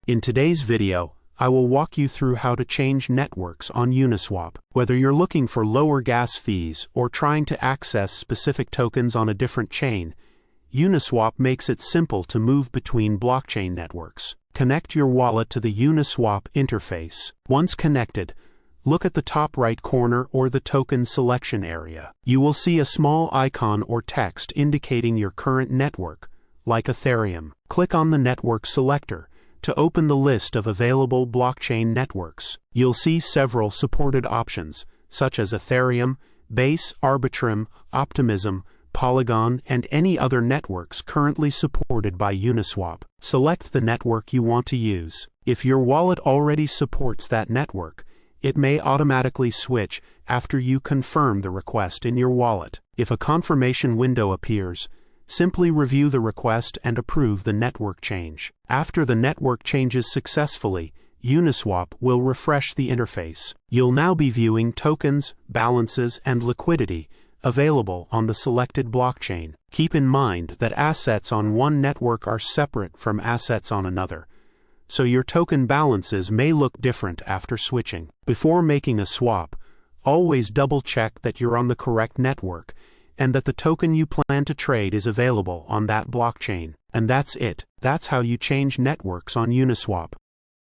In today's video, I will walk you through how to change networks on Uniswap. Whether you're looking for lower gas fees or trying to access specific tokens on a different chain, Uniswap makes it simple to move between blockchain networks. Connect your wallet to the Uniswap interface. Once connected, look at the top right corner or the token selection area. You will see a small icon or text indicating your current network, like Ethereum. Click on the network selector to open the list of available blockchain networks. You'll see several supported options, such as Ethereum, Base, Arbitrum, Optimism, Polygon, and any other networks currently supported by Uniswap. Select the network you want to use. If your wallet already supports that network, it may automatically switch after you confirm the request in your wallet. If a confirmation window appears, simply review the request and approve the network change. After the network changes successfully, Uniswap will refresh the interface. You'll now be viewing tokens, balances, and liquidity available on the selected blockchain. Keep in mind that assets on one network are separate from assets on another, so your token balances may look different after switching. Before making a swap, always double-check that you're on the correct network and that the token you plan to trade is available on that blockchain. And that's it. That's how you change networks on Uniswap.